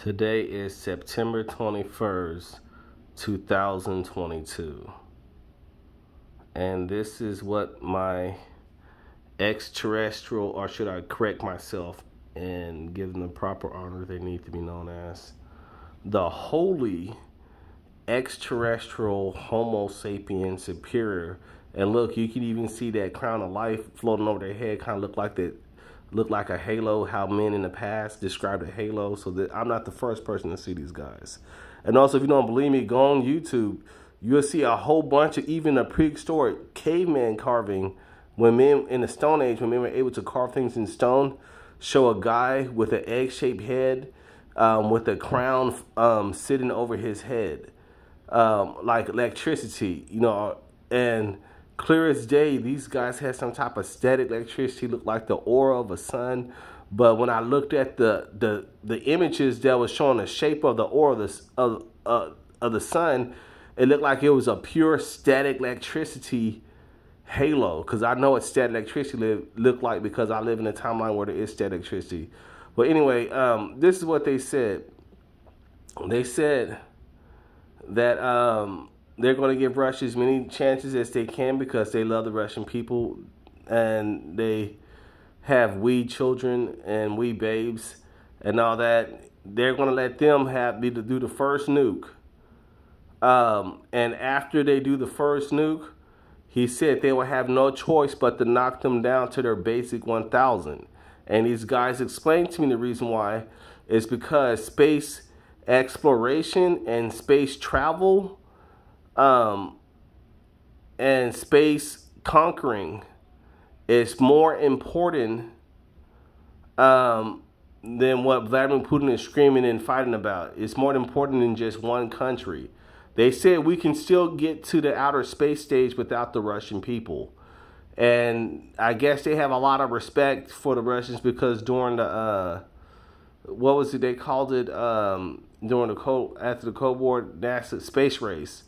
Today is September 21st, 2022. And this is what my extraterrestrial, or should I correct myself and give them the proper honor they need to be known as, the holy extraterrestrial homo sapien superior. And look, you can even see that crown of life floating over their head, kind of look like a halo, how men in the past described a halo. So that I'm not the first person to see these guys. And also, if you don't believe me, go on YouTube. You'll see a whole bunch of even a prehistoric caveman carving when men in the Stone Age, when men were able to carve things in stone, show a guy with an egg-shaped head with a crown sitting over his head, like electricity, you know, and clear as day, these guys had some type of static electricity, looked like the aura of a sun. But when I looked at the images that was showing the shape of the aura of the sun, it looked like it was a pure static electricity halo. Because I know what static electricity looked like, because I live in a timeline where there is static electricity. But anyway, this is what they said. They said that they're going to give Russia as many chances as they can because they love the Russian people, and they have wee children and wee babes and all that. They're going to let them do the first nuke. And after they do the first nuke, he said they will have no choice but to knock them down to their basic 1,000. And these guys explained to me the reason why is because space exploration and space travel and space conquering is more important than what Vladimir Putin is screaming and fighting about. It's more important than just one country. They said we can still get to the outer space stage without the Russian people. And I guess they have a lot of respect for the Russians because during the, what was it they called it, during after the Cold War, NASA space race,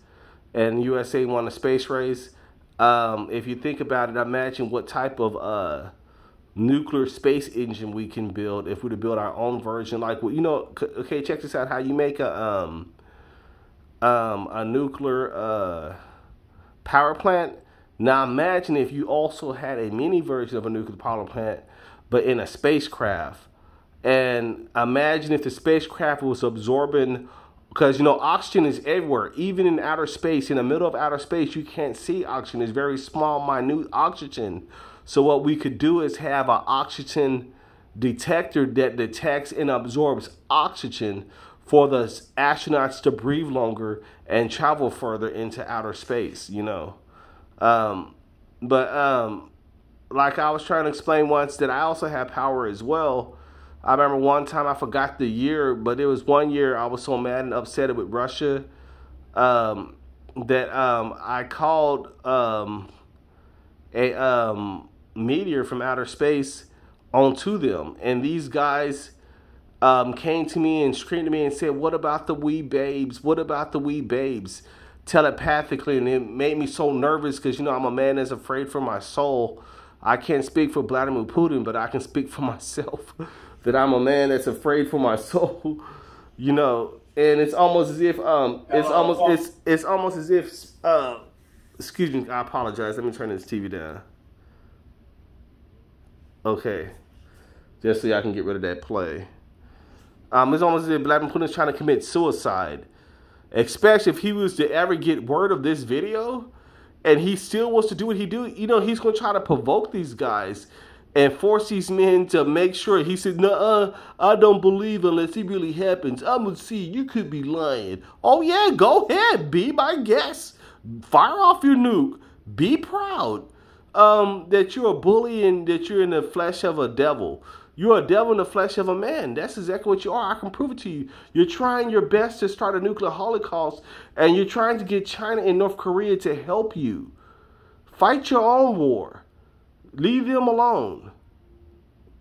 and USA won the space race. If you think about it, imagine what type of nuclear space engine we can build if we were to build our own version. Like, you know, okay, check this out: how you make a nuclear power plant. Now imagine if you also had a mini version of a nuclear power plant, but in a spacecraft. And imagine if the spacecraft was absorbing, because, you know, oxygen is everywhere, even in outer space. In the middle of outer space, you can't see oxygen. It's very small, minute oxygen. So what we could do is have an oxygen detector that detects and absorbs oxygen for the astronauts to breathe longer and travel further into outer space, you know. Like I was trying to explain once, that I also have power as well. I remember one time, I forgot the year, but it was one year I was so mad and upset with Russia that I called a meteor from outer space onto them. And these guys came to me and screamed at me and said, "What about the wee babes? What about the wee babes?" Telepathically. And it made me so nervous because, you know, I'm a man that's afraid for my soul. I can't speak for Vladimir Putin, but I can speak for myself. That I'm a man that's afraid for my soul, you know. And it's almost as if it's almost as if excuse me, I apologize. Let me turn this TV down. Okay, just so y'all can get rid of that play. It's almost as if Vladimir Putin is trying to commit suicide, especially if he was to ever get word of this video, and he still wants to do what he do. You know, he's going to try to provoke these guys and force these men to make sure. He said, "Nuh-uh, I don't believe unless it really happens. I'm going to see, you could be lying." Oh yeah, go ahead, be my guest. Fire off your nuke. Be proud that you're a bully and that you're in the flesh of a devil. You're a devil in the flesh of a man. That's exactly what you are. I can prove it to you. You're trying your best to start a nuclear holocaust, and you're trying to get China and North Korea to help you. Fight your own war. Leave them alone.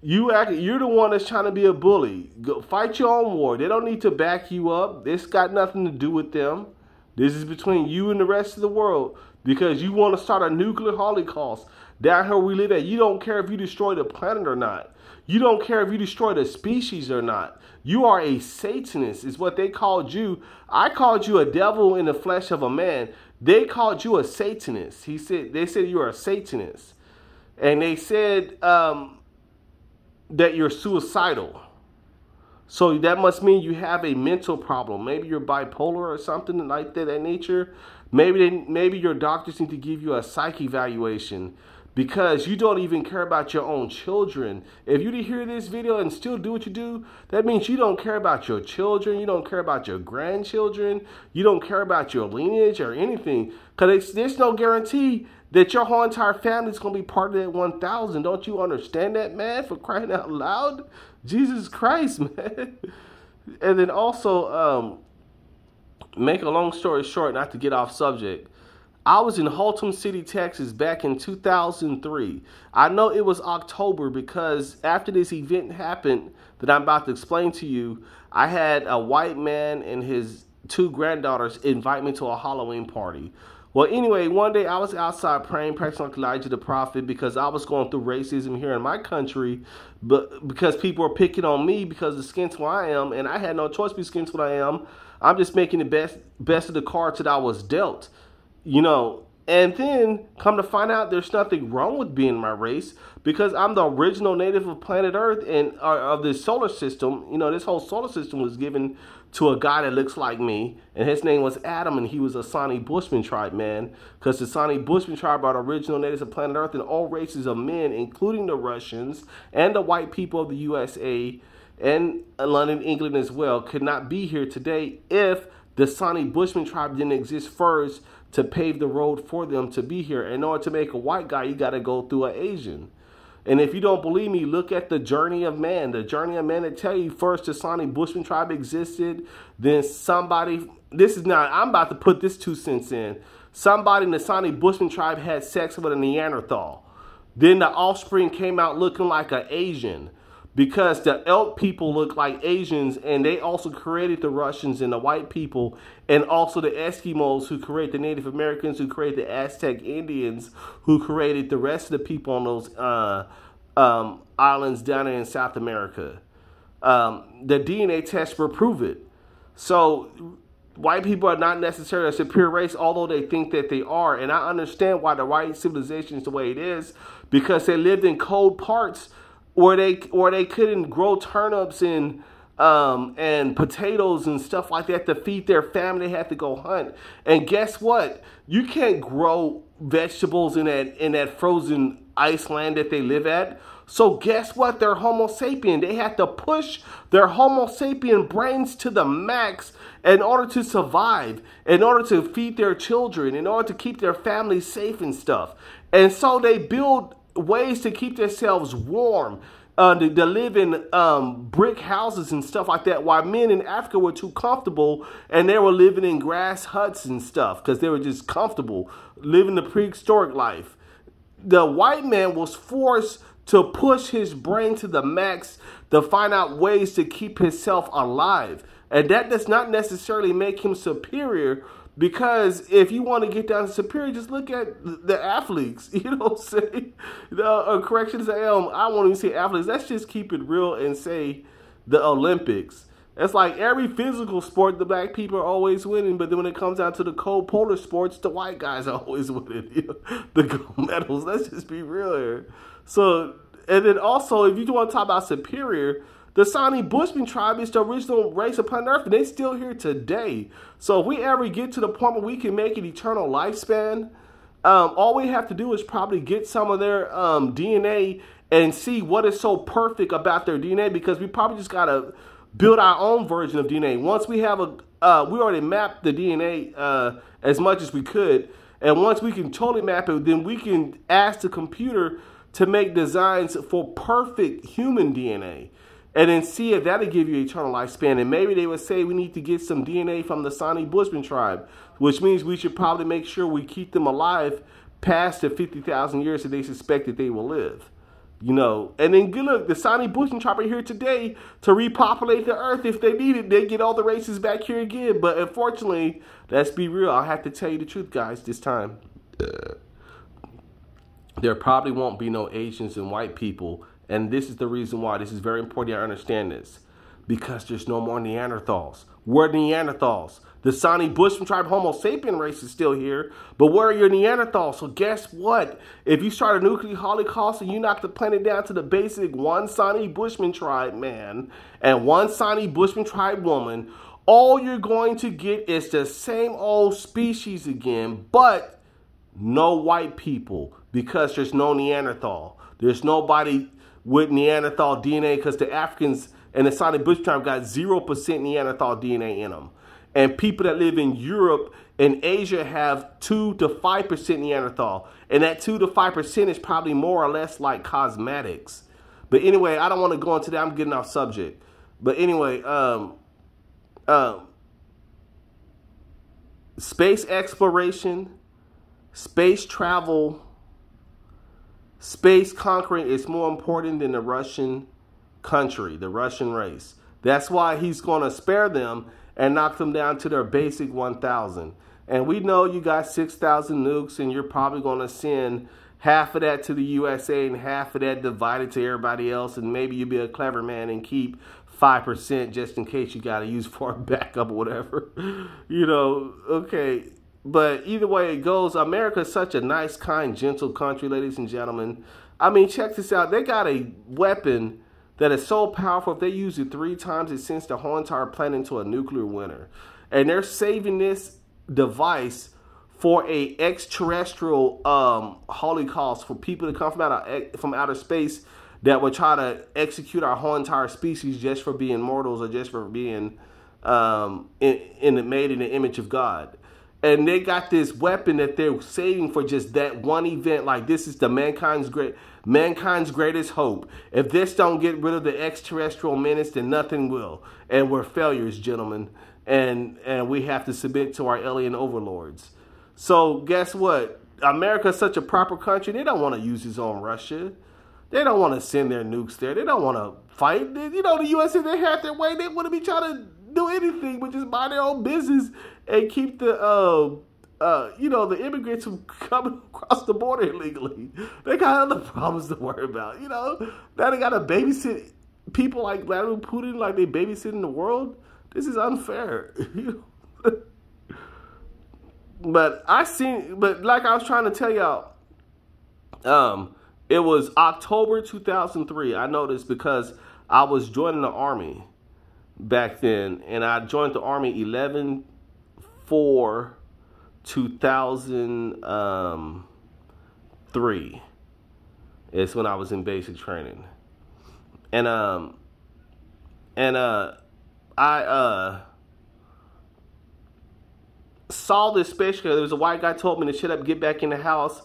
You're the one that's trying to be a bully. Go fight your own war. They don't need to back you up. This got nothing to do with them. This is between you and the rest of the world, because you want to start a nuclear holocaust. Down here we live at, you don't care if you destroy the planet or not. You don't care if you destroy the species or not. You are a Satanist, is what they called you. I called you a devil in the flesh of a man. They called you a Satanist. They said you are a Satanist. And they said that you're suicidal. So that must mean you have a mental problem. Maybe you're bipolar or something like that nature. Maybe your doctors need to give you a psych evaluation, because you don't even care about your own children. If you hear this video and still do what you do, that means you don't care about your children. You don't care about your grandchildren. You don't care about your lineage or anything. Because there's no guarantee that your whole entire family is going to be part of that 1,000. Don't you understand that, man? For crying out loud. Jesus Christ, man. And then also, make a long story short, not to get off subject, I was in Haltom City, Texas back in 2003. I know it was October because after this event happened that I'm about to explain to you, I had a white man and his 2 granddaughters invite me to a Halloween party. Well, anyway, one day I was outside praying, practicing like Elijah the prophet, because I was going through racism here in my country, but because people were picking on me because of the skin tone I am, and I had no choice to be skin tone I am. I'm just making the best of the cards that I was dealt. You know, and then come to find out there's nothing wrong with being my race, because I'm the original native of planet Earth and of this solar system. You know, this whole solar system was given to a guy that looks like me, and his name was Adam, and he was a Sani Bushman tribe man, because the Sani Bushman tribe are the original natives of planet Earth, and all races of men, including the Russians and the white people of the USA and London, England as well, could not be here today if the Sani Bushman tribe didn't exist first to pave the road for them to be here. In order to make a white guy, you got to go through an Asian. And if you don't believe me, look at the journey of man. The journey of man that tell you first the Sani Bushman tribe existed, then somebody, I'm about to put this 2 cents in. Somebody in the Sani Bushman tribe had sex with a Neanderthal. Then the offspring came out looking like an Asian, because the elk people look like Asians, and they also created the Russians and the white people, and also the Eskimos, who created the Native Americans, who created the Aztec Indians, who created the rest of the people on those islands down there in South America. The DNA tests will prove it. So white people are not necessarily a superior race, although they think that they are. And I understand why the white civilization is the way it is, because they lived in cold parts where they couldn't grow turnips and potatoes and stuff like that to feed their family. They had to go hunt. And guess what? You can't grow vegetables in that frozen ice land that they live at. So guess what? They're homo sapien. They had to push their homo sapien brains to the max in order to survive, in order to feed their children, in order to keep their families safe and stuff. And so they build ways to keep themselves warm, to live in brick houses and stuff like that, while men in Africa were too comfortable and they were living in grass huts and stuff because they were just comfortable living the prehistoric life. The white man was forced to push his brain to the max to find out ways to keep himself alive, and that does not necessarily make him superior. Because if you want to get down to superior, just look at the athletes. You know what I'm saying? Corrections, I won't even say athletes. Let's just keep it real and say the Olympics. It's like every physical sport, the black people are always winning. But then when it comes down to the cold polar sports, the white guys are always winning. You know, the gold medals. Let's just be real here. So, and then also, if you want to talk about superior, the Sani Bushman tribe is the original race of planet Earth, and they're still here today. So if we ever get to the point where we can make an eternal lifespan, all we have to do is probably get some of their DNA and see what is so perfect about their DNA, because we probably just got to build our own version of DNA. Once we have we already mapped the DNA as much as we could, and once we can totally map it, then we can ask the computer to make designs for perfect human DNA. And then see if that'll give you eternal lifespan. And maybe they would say we need to get some DNA from the Sani Bushman tribe, which means we should probably make sure we keep them alive past the 50,000 years that they suspect that they will live. You know, and then look, the Sani Bushman tribe are here today to repopulate the earth. If they need it, they get all the races back here again. But unfortunately, let's be real, I have to tell you the truth, guys, this time. There probably won't be no Asians and white people. And this is the reason why. This is very important to understand this. Because there's no more Neanderthals. We're Neanderthals. The Sani Bushman tribe Homo sapien race is still here. But where are your Neanderthals? So guess what? If you start a nuclear holocaust and you knock the planet down to the basic one Sani Bushman tribe man and one Sani Bushman tribe woman, all you're going to get is the same old species again, but no white people, because there's no Neanderthal. There's nobody with Neanderthal DNA, because the Africans and the Sani Bushman tribe got 0% Neanderthal DNA in them. And people that live in Europe and Asia have 2 to 5% Neanderthal. And that 2 to 5% is probably more or less like cosmetics. But anyway, I don't want to go into that. I'm getting off subject. But anyway, space exploration, space travel, space conquering is more important than the Russian country, the Russian race. That's why he's going to spare them and knock them down to their basic 1,000. And we know you got 6,000 nukes, and you're probably going to send half of that to the USA and half of that divided to everybody else. And maybe you'll be a clever man and keep 5% just in case you got to use for a backup or whatever. You know, okay. But either way it goes, America is such a nice, kind, gentle country, ladies and gentlemen. I mean, check this out. They got a weapon that is so powerful, if they use it 3 times, it sends the whole entire planet into a nuclear winter. And they're saving this device for a extraterrestrial holocaust, for people to come from outer space that would try to execute our whole entire species just for being mortals or just for being made in the image of God. And they got this weapon that they're saving for just that one event. Like, this is the mankind's greatest hope. If this don't get rid of the extraterrestrial menace, then nothing will. And we're failures, gentlemen. And we have to submit to our alien overlords. So guess what? America's such a proper country. They don't want to use his own Russia. They don't want to send their nukes there. They don't want to fight. You know, the U.S., if they had their way, they wouldn't be trying to do anything but just mind their own business and keep the the immigrants from coming across the border illegally. They got other problems to worry about. You know, now they got to babysit people like Vladimir Putin, like they babysitting the world. This is unfair. But like I was trying to tell y'all, it was October 2003. I know this because I was joining the Army back then, and I joined the Army 11/4/2003. It's when I was in basic training, and I saw this spaceship. There was a white guy told me to shut up, get back in the house.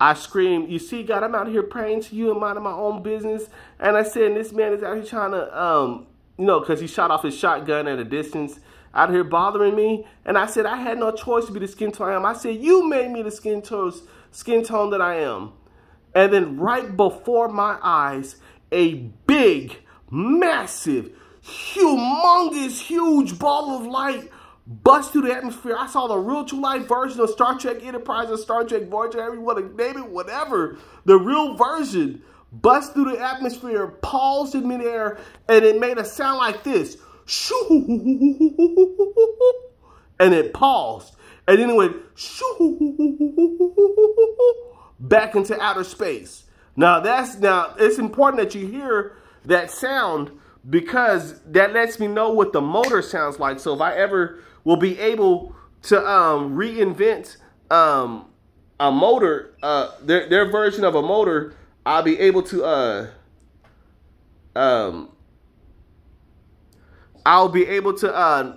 I screamed, "You see, God, I'm out here praying to you and minding my own business." And I said, this man is out here trying to, because he shot off his shotgun at a distance, out here bothering me. And I said, I had no choice to be the skin tone I am. I said, you made me the skin tone that I am. And then right before my eyes, a big, massive, humongous, huge ball of light bust through the atmosphere. I saw the real true life version of Star Trek Enterprise or Star Trek Voyager, however you want to name it, whatever. The real version bust through the atmosphere, paused in midair, and it made a sound like this. Shoo, and it paused. And then it went shoo, back into outer space. Now it's important that you hear that sound, because that lets me know what the motor sounds like. So if I ever will be able to reinvent a motor, their version of a motor, I'll be able to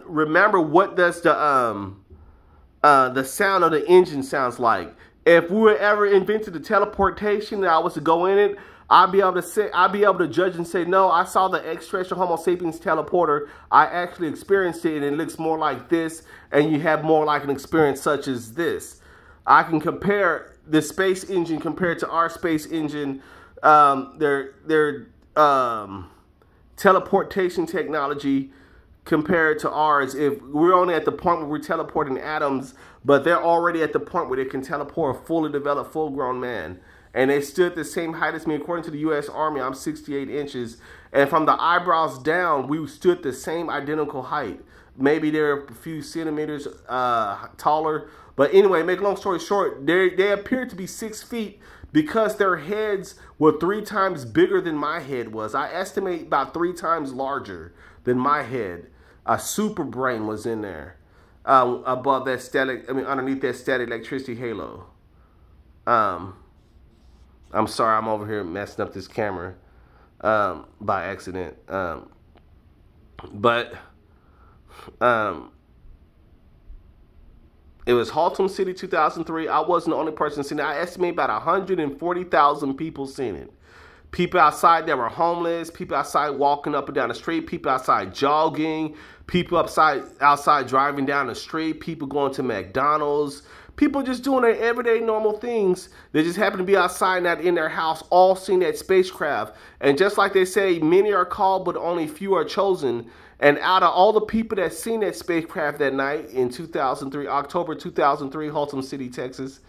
remember what does the sound of the engine sounds like. If we were ever invented the teleportation and I was to go in it, I'll be able to judge and say, no, I saw the extraterrestrial Homo sapiens teleporter. I actually experienced it, and it looks more like this, and you have more like an experience such as this. I can compare the space engine compared to our space engine, their teleportation technology compared to ours. If we're only at the point where we're teleporting atoms, but they're already at the point where they can teleport a fully developed, full-grown man. and they stood the same height as me. According to the U.S. Army, I'm 68 inches, and from the eyebrows down, we stood the same identical height. Maybe they're a few centimeters taller, but anyway, make a long story short, they appeared to be 6 feet because their heads were 3 times bigger than my head was. I estimate about 3 times larger than my head. A super brain was in there. Above that static, underneath that static electricity halo. I'm sorry, I'm over here messing up this camera by accident. It was Haltom City 2003. I wasn't the only person seeing it. I estimate about 140,000 people seen it. People outside that were homeless, people outside walking up and down the street, people outside jogging, people outside driving down the street, people going to McDonald's, people just doing their everyday normal things. They just happen to be outside, not in their house, all seeing that spacecraft. And just like they say, many are called, but only few are chosen. And out of all the people that seen that spacecraft that night in 2003, October 2003, Haltom City, Texas,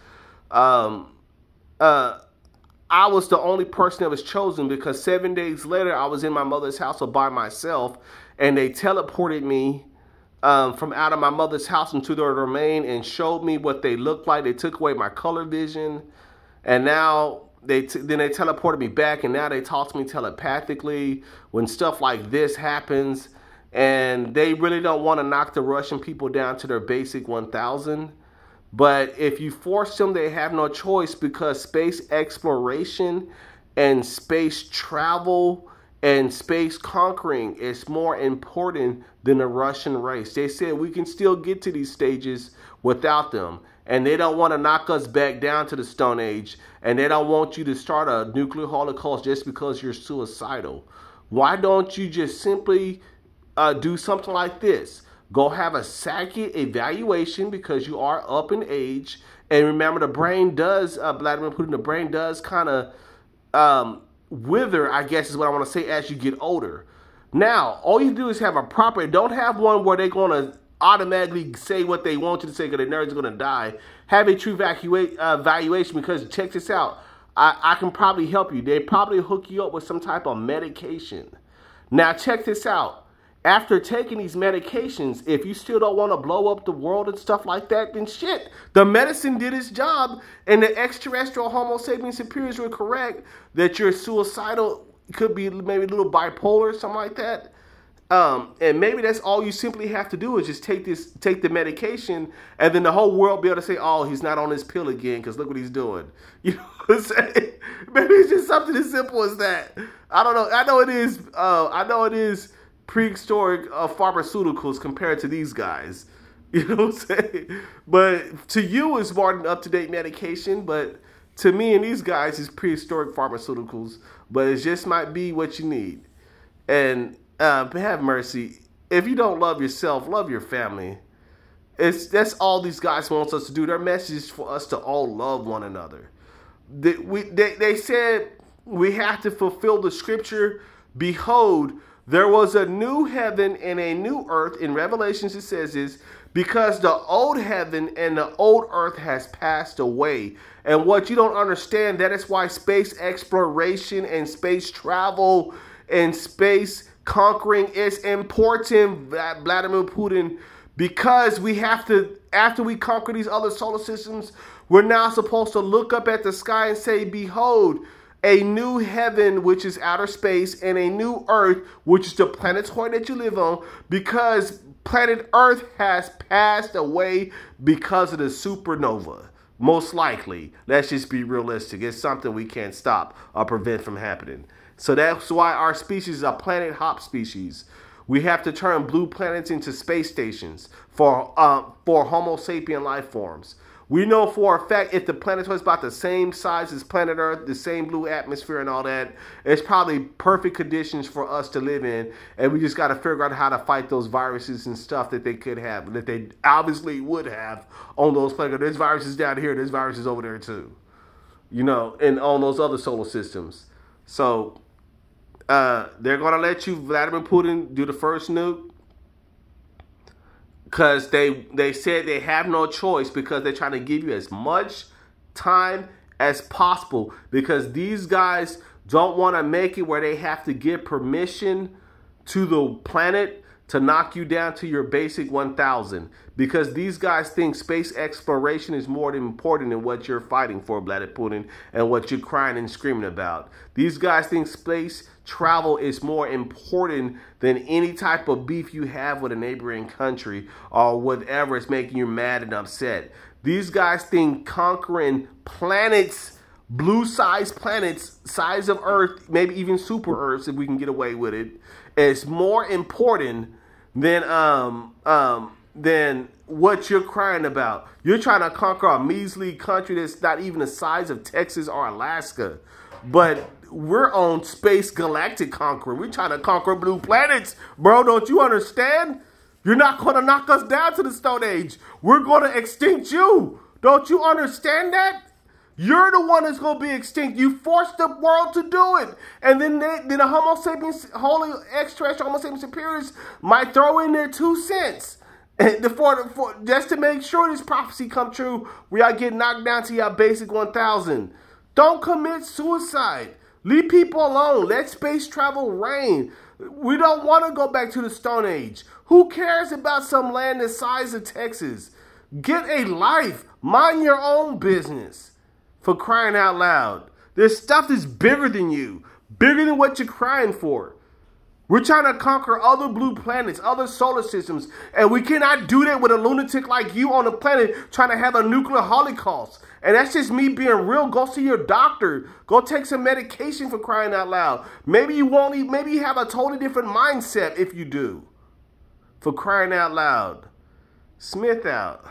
I was the only person that was chosen because 7 days later, I was in my mother's house by myself, and they teleported me from out of my mother's house into their domain and showed me what they looked like. They took away my color vision, and now then they teleported me back, and now they talk to me telepathically when stuff like this happens, and they really don't want to knock the Russian people down to their basic 1,000. But if you force them, they have no choice because space exploration and space travel and space conquering is more important than the Russian race. They said we can still get to these stages without them. And they don't want to knock us back down to the Stone Age. And they don't want you to start a nuclear holocaust just because you're suicidal. Why don't you just simply do something like this? Go have a psychic evaluation because you are up in age. And remember, the brain does, Vladimir Putin, the brain does kind of wither, I guess is what I want to say, as you get older. Now, all you do is have a proper, don't have one where they're going to automatically say what they want you to say because their nerds are going to die. Have a true evaluation because check this out. I can probably help you. They probably hook you up with some type of medication. Now, check this out. After taking these medications, if you still don't want to blow up the world and stuff like that, then shit, the medicine did its job, and the extraterrestrial homo sapien superiors were correct that you're suicidal, could be maybe a little bipolar, something like that. And maybe that's all you simply have to do is just take the medication, and then the whole world be able to say, oh, he's not on his pill again because look what he's doing. You know what I'm saying? Maybe it's just something as simple as that. I don't know. I know it is prehistoric pharmaceuticals compared to these guys. You know what I'm saying? But to you, it's more than up-to-date medication. But to me and these guys, it's prehistoric pharmaceuticals. But it just might be what you need. And have mercy. If you don't love yourself, love your family. That's all these guys want us to do. Their message is for us to all love one another. They said we have to fulfill the scripture. Behold, there was a new heaven and a new earth. In Revelations it says this, because the old heaven and the old earth has passed away. And what you don't understand, that is why space exploration and space travel and space conquering is important, Vladimir Putin, because we have to, after we conquer these other solar systems, we're now supposed to look up at the sky and say, behold, a new heaven, which is outer space, and a new earth, which is the planetoid that you live on, because planet Earth has passed away because of the supernova. Most likely. Let's just be realistic. It's something we can't stop or prevent from happening. So that's why our species is a planet hop species. We have to turn blue planets into space stations for homo sapien life forms. We know for a fact if the planetoid is about the same size as planet Earth, the same blue atmosphere and all that, it's probably perfect conditions for us to live in. And we just got to figure out how to fight those viruses and stuff that they could have, that they obviously would have on those planets. There's viruses down here, there's viruses over there too. You know, and on those other solar systems. So they're going to let you, Vladimir Putin, do the first nuke. Because they said they have no choice because they're trying to give you as much time as possible, because these guys don't want to make it where they have to give permission to the planet to knock you down to your basic 1,000, because these guys think space exploration is more important than what you're fighting for, Vladimir Putin, and what you're crying and screaming about. These guys think space travel is more important than any type of beef you have with a neighboring country or whatever is making you mad and upset. These guys think conquering planets, blue-sized planets, size of Earth, maybe even super Earths if we can get away with it, is more important than what you're crying about. You're trying to conquer a measly country that's not even the size of Texas or Alaska. But we're on space galactic conqueror. We're trying to conquer blue planets. Bro, don't you understand? You're not going to knock us down to the Stone Age. We're going to extinct you. Don't you understand that? You're the one that's going to be extinct. You forced the world to do it. And then the homo sapiens, holy extraterrestrial homo sapiens superiors might throw in their 2 cents. Just to make sure this prophecy come true, we are getting knocked down to your basic 1,000. Don't commit suicide. Leave people alone. Let space travel reign. We don't want to go back to the Stone Age. Who cares about some land the size of Texas? Get a life. Mind your own business. For crying out loud. This stuff is bigger than you. Bigger than what you're crying for. We're trying to conquer other blue planets, other solar systems. And we cannot do that with a lunatic like you on the planet trying to have a nuclear holocaust. And that's just me being real. Go see your doctor. Go take some medication, for crying out loud. Maybe you won't eat. Maybe you have a totally different mindset if you do. For crying out loud. Smith out.